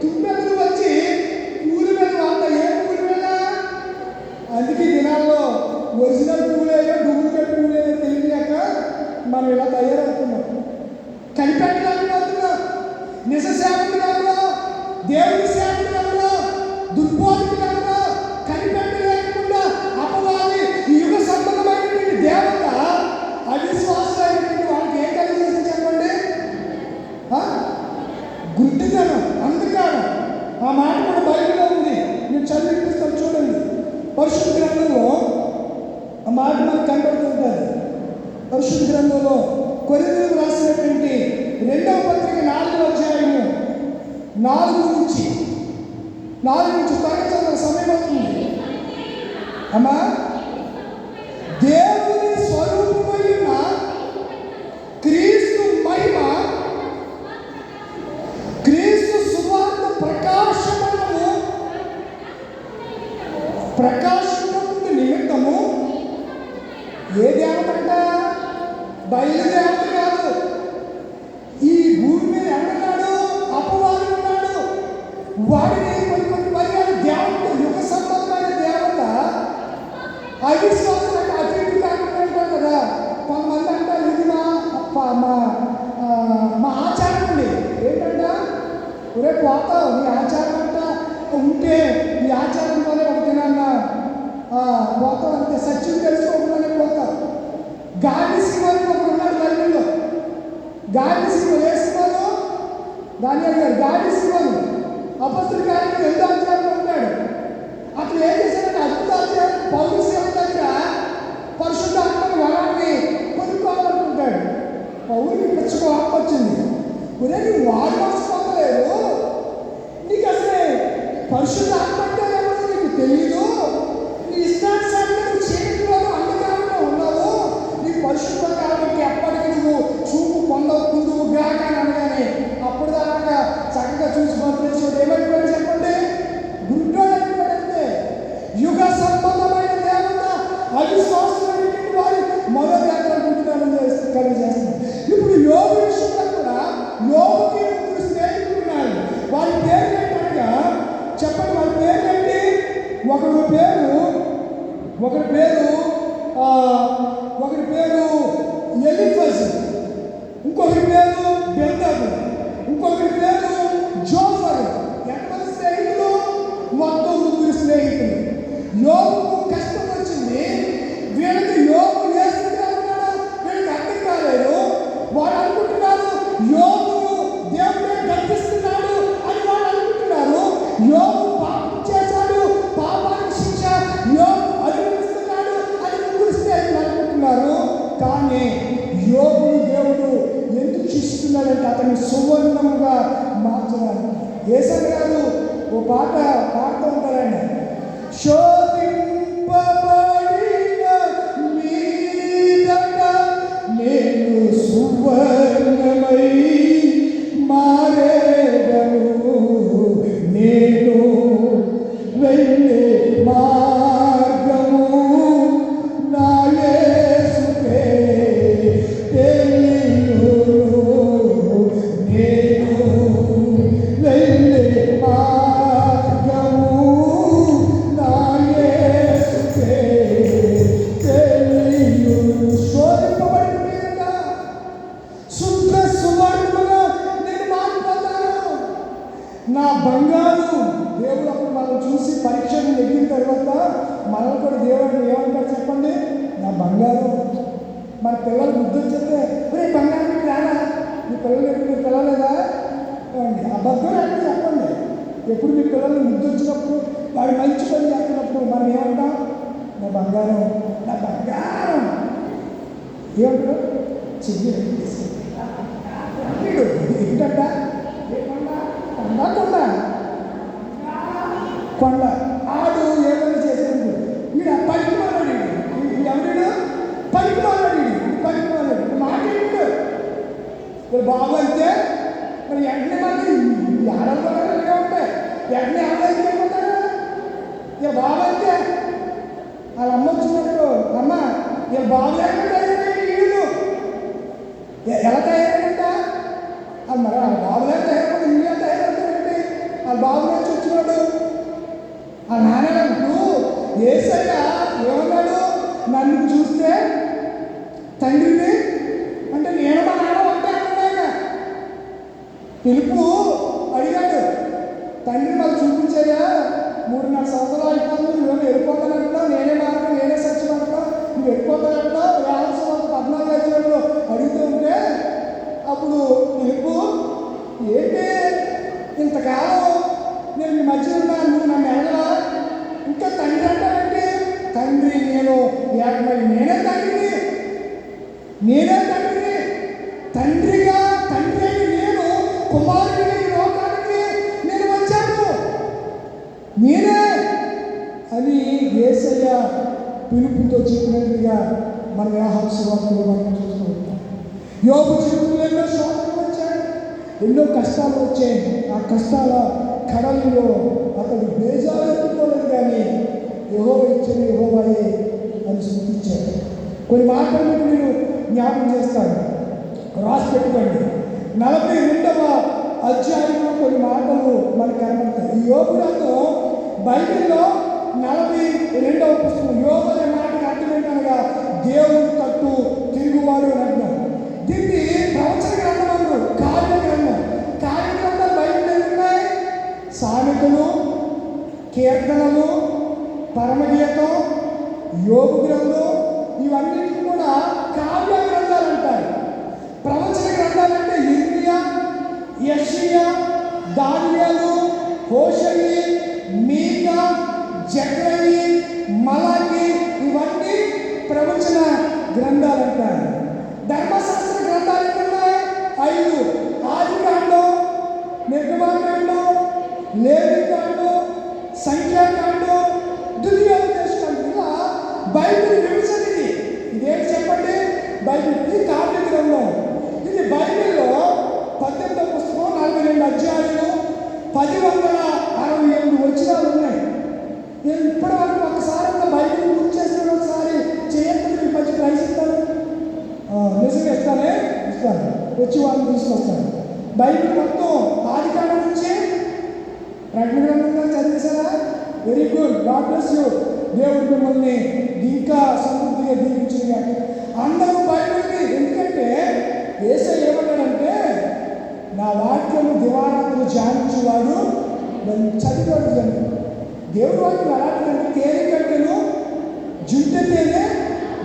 తుమ్మెదలు వచ్చి పువ్వుల మీద వాళ్తాయి. ఏ పువ్వుల మీద? అందుకే దినాల్లో ఒరిజినల్ పువ్వులేదో డూప్లికేట్ పువ్వులేదో తెలియలేక మనం ఇలా తయారవుతున్నాం. కనిపెట్టలేకపోతున్నాం. నిజ సేవకులలో, దేవుని సేవకులలో, దుర్బోధకులలో కనిపెట్టలేకుండా అపవాది ఈ యుగ సంబంధమైనటువంటి దేవత అవిశ్వాసమైనటువంటి వాళ్ళకి ఏం కలిగేసి చెప్పండి? గుడ్డితనం, అంధకారం. ఆ మాట కూడా బైబిల్లో ఉంది. నేను చదివిపిస్తాను చూడండి. పరిశుద్ధ గ్రంథంలో ఆ మాట మనకు కనబడుతుంటుంది. పరిశుద్ధ గ్రంథంలో కొరింథీయులకు రాసినటువంటి 2వ పత్రిక 4వ అధ్యాయం 4 నుంచి త్వరగా సమయం అవుతుంది. అమ్మా, దేవుని స్వరూపమైన క్రీస్తు మహిమ, క్రీస్తు సువార్త ప్రకాశమునకు నిమిత్తము ఏ దేవత అంట? బయలుదేవత కాదు. ఈ భూమి మీద ఎవరున్నాడు? అపవాది ఉన్నాడు. వాడిని కొన్ని పర్యాలు దేవత, యుగ సంబంధమైన దేవత అవిశ్వాసం అంటే అటు ఇటు కాకుండా అంటారు కదా. కొంతమంది అంటారు ఇది మా ఆచారం అండి. ఏంటంట? ఒరే పోతావు, నీ ఆచారం అంట ఉంటే ఈ ఆచారంతోనే ఒకటినన్నా పోతావు అంతే. సత్యం తెలుసుకోకుండానే పోతావు. గాలి సింహాలు ఒకడు ఉన్నాడు బైబిల్లో. గాలి సింహం ఏ సింహాలు? దానియేలు గారు గాలి సింహాలు అపొస్తలుల కార్యాలు 8వ అధ్యాయంలో ఉంటాడు. అతను ఏం చేశాడంటే అద్భుతాలు చేయాలి. పౌలు సేవ దగ్గర పరిశుద్ధాత్మని వరాన్ని కొనుక్కోవాలనుకుంటాడు. పౌరుని పిచ్చుకోవాల్సి వచ్చింది. ఒరే, నువ్వు వాడు మోసపోతలేదు, నీకు అసలే పరిశుద్ధాత్మ అంటే ఎవరో నీకు తెలియదు, నీ ఇష్టానుసారంగా నువ్వు చీకటిలో అంధకారంలో ఉన్నావు, నీ పరిశుద్ధం కాబట్టి ఎప్పటికీ నువ్వు చూపు పొందవు గాక అనగానే అప్పుడు దాకా చక్కగా చూసి పంపించేవాడు ఏమైపోయాడు చెప్పండి? గురుడోడు అయిపోయాడంటే. యుగ సంబంధమైన దేవత అవిశ్వాసమైనటువంటి వారి మరో దేవత గుర్తుదానం కలిగజేస్తున్నారు. ఇప్పుడు యోగు విషయంలో కూడా యోగుకి 3 స్నేహితులు ఉన్నారు. వారి పేరు ఏంటనగా చెప్పండి, వారి పేరు ఏంటి? ఒకరి పేరు ఎలీఫజు, ఇంకొకరి పేరు బెల్దదు, ఇంకొకరి పేరు జోఫరు. ఎంతమంది స్నేహితులు? మొత్తం 3 స్నేహితులు. యోగుకు కష్టం వచ్చింది. వీళ్ళకి యోగు చేస్తుంటే ఉన్నాడు, వీళ్ళకి అర్థం కాలేదు. వాళ్ళు అనుకుంటున్నారు యోగు దేవుడే గర్తిస్తున్నాడు అని వాళ్ళు అనుకుంటున్నారు. యోగు పాపం చేశాడు, పాపానికి శిక్ష యోగు అనుభవిస్తున్నాడు అని 3 స్నేహితులు అనుకుంటున్నారు. కానీ యోగుని దేవుడు ఎందుకు శిస్తున్నాడంటే అతన్ని సువర్ణముగా మార్చడానికి. యేసయ్య గారు ఓ పాట పాడుతూ ఉంటారండి. శోధింపబడిన మీదట నేను సువర్ణమై మారేదను, నేను వెళ్ళే మార్గము నా యేసుకే తెలియును, నేను వెళ్ళే మార్గము నా యేసుకే తెలియును. శోధింపబడిన మీదట శుద్ధ సువర్ణముగా నేను మారిపోతాను. నా బంగారు దేవుడు అప్పుడు మనం చూసి పరీక్షను నెగ్గిన తర్వాత మనం కూడా దేవుడిని ఏమంటారు చెప్పండి? నా బంగారు. మన పిల్లలు బుద్ధి చెప్తే రే బంగారం రానా, మీ పిల్లలేదా అండి అబద్ధం అంటే చెప్పండి. ఎప్పుడు మీ పిల్లలు బుద్ధి వచ్చినప్పుడు వాడు మంచి పని చేస్తున్నప్పుడు మనం ఏమంటాం? నా బంగారం, నా బంగారం. ఏమంటారు? చెయ్యి ఏంటంట? కొండ ఆడు ఏమైనా చేసేందుకు వీడు పనికి మాట్లాడు. ఎవడు పనికి మాట్లాడు మాట్లాడు బాబు అయితే మరి వెంటనే మళ్ళీ ఆడలుగా ఉంటాయి. వెంటనే ఎవరైతే అయిపోతారు? ఇక బాబు అయితే వాళ్ళ అమ్మ వచ్చినప్పుడు అమ్మ ఇక బాబు వీడు ఎలా తయారైందంట? అది మరి వాళ్ళ బాబులే తయారైపోతే వీళ్ళే తయారవుతారండి. వాళ్ళ బాబు నుంచి వచ్చినాడు ఆ నాన్నగారు. యేసయ్య ఏమన్నాడు? నన్ను చూస్తే తండ్రిని అంటే నేను మా నాన్న ఒకటే అన్నాడు. పిలుపు అడిగాడు. తండ్రి మాకు చూపించాయా? 3.5 సంవత్సరాలు అయిపోతుంది, నువ్వేమో వెళ్ళిపోతానంటున్నావు, నేనే మార్గం నేనే సత్యం అంటున్నావు, నువ్వు వెళ్ళిపోతానంటున్నావు. 14 అధ్యాయంలో అడుగుతూ ఉంటే అప్పుడు పిలుపు ఏంటి ఇంతకాలం నేను మీ మధ్య ఉన్నాను, నువ్వు నన్ను ఎడగలా, ఇంకా తండ్రి అంటానంటే తండ్రి నేను నేనే తండ్రిని తండ్రిగా తండ్రి నేను కుమారుడిని లోకానికి పిలుపుతో చెప్పినట్టుగా మన వ్యవహార సువార్తలు మనం చూస్తూ ఉంటాం. యోబు జీవితంలో ఎన్నో శోధనలు వచ్చాయి, ఎన్నో కష్టాలు వచ్చాయి. ఆ కష్టాల కడలిలో అతడు బేజారెత్తుకోలేదు, కానీ యెహోవా ఇచ్చిన యెహోవాయే అని స్తుతించాడు. కొన్ని మాటలు మీకు నేను జ్ఞాపకం చేస్తాను, రాసి పెట్టుకోండి. 42వ అధ్యాయంలో కొన్ని మాటలు మనకు కనబడతాయి. ఈ యోబు గ్రంథం బైబిల్లో 42వ పుస్తకం. యోబు అనే మాటకి అర్థం ఏంటనగా దేవుడు తట్టు తిరుగువాడు అని అర్థం. దీన్ని ప్రవచన గ్రంథం అన్నారు, కావ్య గ్రంథం. కావ్య గ్రంథాలు బైబిల్ ఉన్నాయి. సామెతలు, కీర్తనలు, పరమగీతం, యోబు గ్రంథం, ఇవన్నిటిని కూడా కావ్య గ్రంథాలు అంటారు. ప్రవచన గ్రంథాలు అంటే ఇర్మియా, యెషయా, దానియేలు, హోషయి, మీకా, జకర్యా, మలాకి, ఇవన్నీ ప్రవచన గ్రంథాలు అంటారు. ధర్మశాస్త్ర గ్రంథాలు ఉన్నాయి 5: ఆదికాండం, నిర్గమాకాండం, లేవికాండం, సంఖ్యాకాండం, ద్వితీయోపదేశకాండం. ఇలా బైబిల్ విభజన. ఇదేంటి చెప్పండి? బైబిల్ ఇది కావ్య గ్రంథం. ఇది బైబిల్లో 18వ పుస్తకం, 42 అధ్యాయాలు, 1068 వచనాలు ఉన్నాయి. నేను ఇప్పటి వరకు ఒకసారి బైబిల్ పూర్తి చేసిన ఒకసారి చేయకపోతే మీకు మంచి ప్రైజ్ ఇస్తాను. నిజంగా ఇస్తాను, వచ్చి వాళ్ళని తీసుకొస్తాను. బైబిల్ మొత్తం ఆదికాండం నుంచి ప్రకటన గ్రంథంగా చదివేశారా? Very good, God bless you. దేవుడు మిమ్మల్ని ఇంకా సమృద్ధిగా దీవించింది. అందరూ బైబిల్ని, ఎందుకంటే యేసయ్య ఏమన్నాడంటే, నా వాక్యము దివారాత్రులు ధ్యానించేవాడు నన్ను చదివాడు. దేవుడు వాక్యం అలాంటిదంటే తేనె కంటేను జుంట తేనె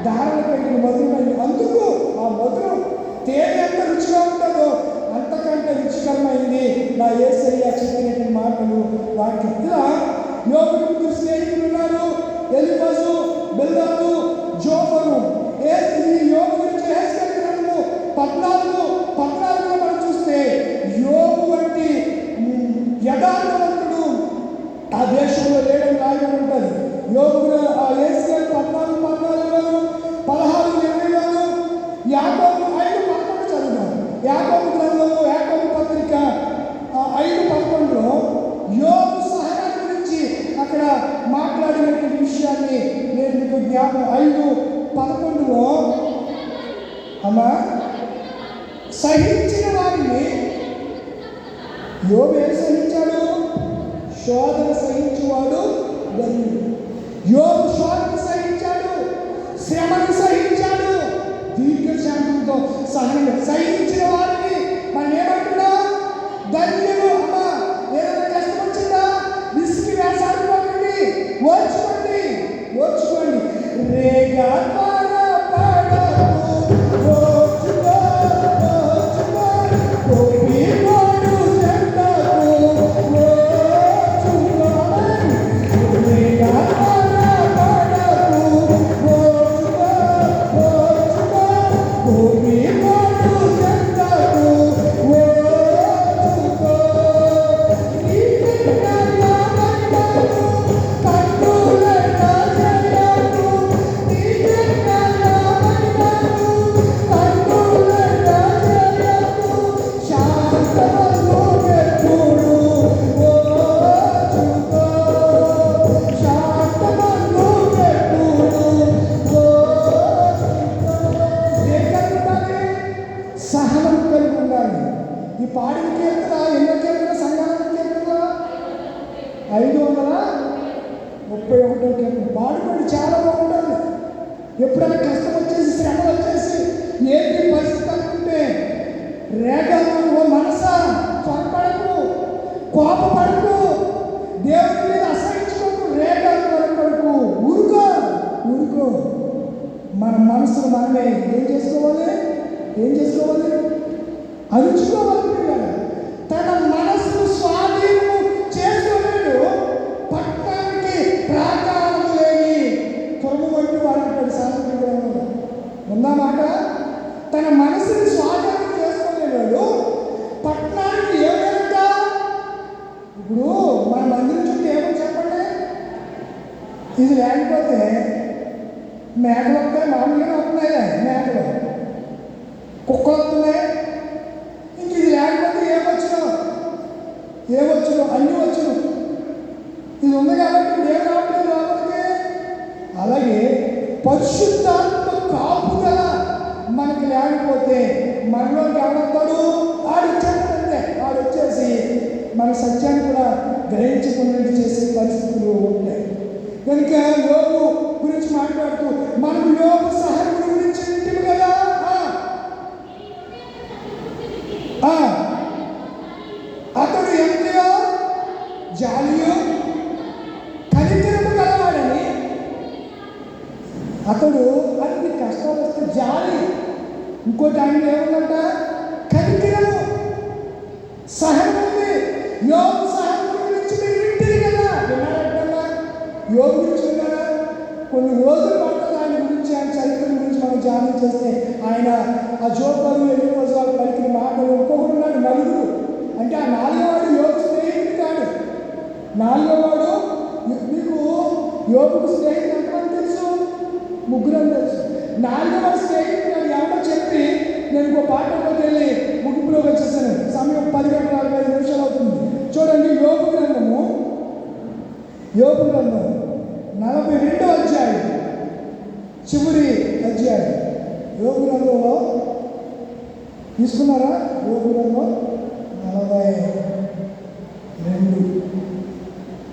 దారాల కంటే మధురమైంది. అందుకు ఆ మధురం తేనె ఎంత రుచిగా ఉంటుందో అంతకంటే రుచికరమైంది నా యేసయ్య చెప్పినటువంటి మాటలు, వాక్యం. ఇలా యోబుకు స్నేహితులు ఉన్నారు, ఎలీఫజు, బిల్దదు, జోఫరు. ఈ యోబు గురించి యెహెజ్కేలు గ్రంథము 14:14 మనం చూస్తే యోబు వంటి యథార్థవంతుడు ఆ దేశంలో లేడని రాయబడి ఉంటుంది. యోబు యెహెజ్కేలు 14:14, 16:20, యాకోబు 5:11 చదివాం. యాకోబు గ్రంథము, యాకోబు పత్రిక 5:11లో యోబు సహనాన్ని గురించి అక్కడ మాట్లాడినటువంటి విషయాన్ని నేను మీకు జ్ఞాపకం. 5:11లో అమ్మా, సహించిన వారిని యోబు ఏం సహించాడు? శోధన సహించేవాడు ధన్యుడు. యోబు శోధన సహించాడు, శ్రమను సహించాడు, దీర్ఘశాంతంతో సహనం సహించిన వారిని మనం ఏమంటున్నా? ధన్యులు. అమ్మా, ఏదైనా కష్టం వచ్చిందా? విసిగి వేసాడుకోకండి, ఓర్చుకోండి, ఓర్చుకోండి. రేగా సహనం కలిగి ఉండాలి. ఈ పాడిన కీర్తన ఎన్నో కీర్తన? సంఘానికి కీర్తన 531 కీర్తన. పాడుకోండి, చాలా బాగుంటుంది. ఎప్పుడైనా కష్టం వచ్చేసి, శ్రమ వచ్చేసి, ఏంటి పరిస్థితి అనుకుంటే రేగకు, మనసా త్వరపడకు, కోపపడకు, దేవుడి మీద అసహించుకోకు, రేగకు, త్వరపడకు, ఊరుకో, ఊరుకో. మన మనసును మనమే ఏం చేసుకోవాలి? అరుచుకోవాలి. తన మనసును స్వాధీనము చేసుకోలేడు. పట్టణానికి ప్రాకారం లేని పొరుగు వంటి వాడికి సాధన ఉందామాట. తన మనసుని స్వాధీనం చేసుకోలేడు. పట్టణానికి ఏమైనా ఇప్పుడు మన మందిరం చుట్టూ ఏమో చెప్పండి, ఇది లేకపోతే మేకలు వస్తాయి, మామూలుగా వస్తున్నాయి మేకలు, కుక్కలు వస్తున్నాయి. ఇంక ఇది లేకపోతే ఏమొచ్చును అన్నీ వచ్చును. ఇది ఉంది కాబట్టి ఏం రావట్లేదు లోపలికి. అలాగే పరిశుద్ధాత్మ కాపుదల మనకి లేకపోతే మనలోకి ఎవడొస్తాడు? ఆడొచ్చేటంటే ఆడొచ్చేసి మన సత్యాన్ని కూడా గ్రహించుకున్నట్టు చేసే పరిస్థితులు ఉంటాయి. కనుక యోగు గురించి మాట్లాడుతూ మనం యోగు సహనుడి గురించి వింటాము కదా. అతడు ఎంతయో జాలియో కనికరము గలవాడని. అతడు అన్ని కష్టాలు వస్తే జాలి, ఇంకోటి ఆయన ఏముందంట? కనికరము, సహనం ఉంది. యోగు సహనం గురించి మీరు వింటారు కదా, విన్నారా? యోగు గురించి విన్నారా? కొన్ని రోజులు పడుతుంది ఆయన గురించి, ఆయన చరిత్ర గురించి మనం ధ్యానం చేస్తే. ఆయన ఆ జోకరు ఎలిఫజు వాళ్ళు పలికిన మాటలు. ఇంకొకటి ఉన్నాడు నలుగురు, అంటే ఆ నాలుగోవాడు యోగు స్నేహితుడు కాదు. నాలుగోవాడు మీకు యోగుకు స్నేహితుడు ఎంతమంది తెలుసు? ముగ్గురు అని తెలుసు. నాలుగోవాడు స్నేహితుడు కాదు. ఎవరో చెప్పి నేను ఇంకో పాటలోకి వెళ్ళి ముగింపులోకి వచ్చేసాను. సమయం 10:45 అవుతుంది. చూడండి, యోగు గ్రంథం 42వ అధ్యాయం, చివరి అధ్యాయం. యోగు గ్రంథంలో తీసుకున్నారా? యోగు గ్రంథం 42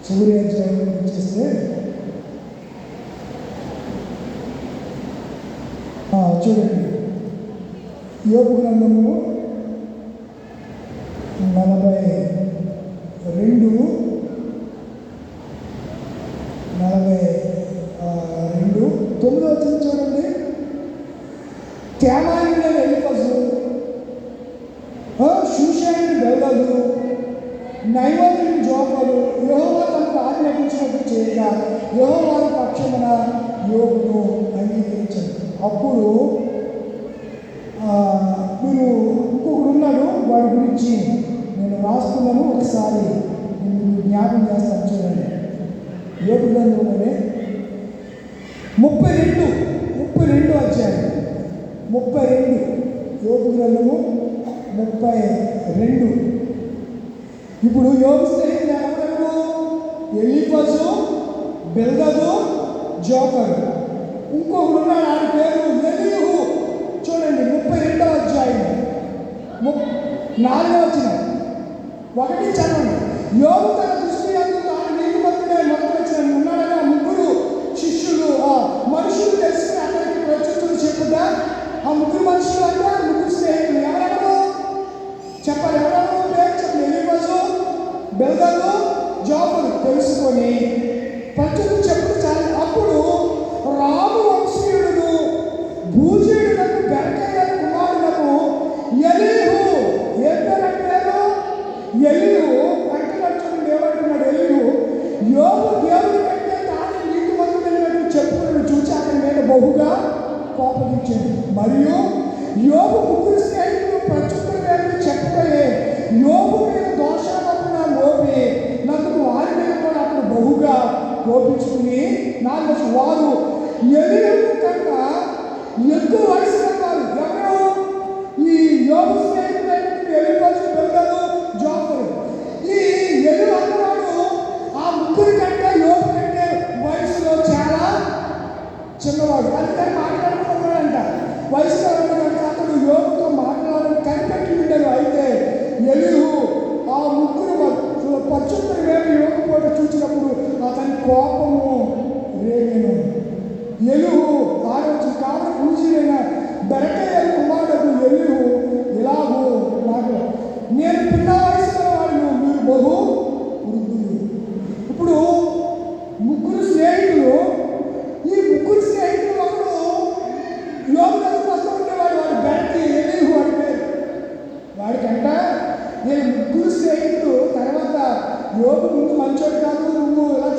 చివరి అధ్యాయం వచ్చేస్తే చూడండి, యోగు గ్రంథము 42 9వ వచనం చూడండి. తేమానీయుడైన ఎలిఫజు, షూషానుడు బెల్దదు, నైవేద్యుడు జోకరు యెహోవా తనకు ఆజ్ఞాపించినట్టు చేయగా యెహోవా పక్షమున యోగును అంగీకరించాడు. అప్పుడు మీరు ఇంకొకడు ఉన్నాడు, వాడి గురించి నేను రాస్తున్నాను, ఒకసారి నేను జ్ఞాపకం చేస్తాను. చూడండి, యోగు గ్రంథంలోనే 32 అధ్యాయం 32 యోగు గ్రంథము 32. ఇప్పుడు యోగు స్నేహితులు ఎవరెవరు? ఎలిఫజు, బిల్దదు, జోకరు. ఇంకొకడు ఉన్నాడు, ఆయన పేరు ఎలీహు. చూడండి 32వ అధ్యాయం 4వ వచనం. 1 చదవండి. యోగు తన దృష్టి యందు తాను నీతిమంతుడై మొదలుపెట్టిన ఉన్నాడని ఆ ముగ్గురు శిష్యులు మనుషులు తెలుసుకుని అతనికి ప్రత్యుత్తరం చెప్పుదా. ఆ ముగ్గురు మనుషులు అంటే ముగ్గురు స్నేహితులు. ఎవరెవరు చెప్పాలి? ఎవరెవరు పేరు చెప్పండి. ఎలిఫజు, బిల్దదు, జోకరు తెలుసుకొని ప్రత్యుత్తరం చెప్పుడు చాలు. అప్పుడు రాము వంశీయుడును భూజీయుడునకు బెరకయ్య కుమారునకు ఎలీహు, ఏం పేరు అంటారు? ఎలీహు అంటున్నట్టు ఏమంటున్నాడు? ఎలీహు యోగు దేవుడి కంటే తాను నీతిమంతుడైనట్టు చెప్పుకుని చూసి అతని మీద బహుగా కోపగించాడు. మరియు యోగు ముగ్గురు స్నేహితులు ప్రత్యుత్తరం చెప్పలే యోగు మీద దోషారోపణ మోపి నందుకు వారి మీద కూడా అతను బహుగా కోపించుకుని వారు ఎలీహు కన్నా ఎక్కువ వయసు అన్నారు. ఎవరు? ఈ యోగు స్నేహితులైనటువంటి ఎలీఫజు, బిల్దదు, జోకరు. ఈ ఎలీహు అన్నవాడు ఆ ముగ్గురి కంటే యోగు కంటే వయసులో చాలా చిన్నవాడు. అందుకని మాట్లాడుకున్నాడంట. వయసులో ఉన్నదంటే అతడు యోగుతో మాట్లాడాలని కనిపెట్టి ఉంటాడు. అయితే ఎలీహు ఆ ముగ్గురు పచ్చుత్తరం వేరు యోగు పూట చూసినప్పుడు అతని కోపము రేగెను. ఎలీహు ఆలోచన కాదు పూజైన బెరకయ్య కుమారుడు ఎలీహు ఇలాగూ నాకు, నేను పిల్ల వయసులో వాడిను, మీరు బహు వృద్ధులు. ఇప్పుడు ముగ్గురు స్నేహితులు, ఈ ముగ్గురు స్నేహితులు ఒకడు యోగు దగ్గరికి వస్తూ ఉండేవాడు. వాడు బెరకి ఎలీహు అంటే వాడికంట నేను ముగ్గురు స్నేహితులు తర్వాత యోగు ముందు మంచోడు కాదు, నువ్వు ఇలా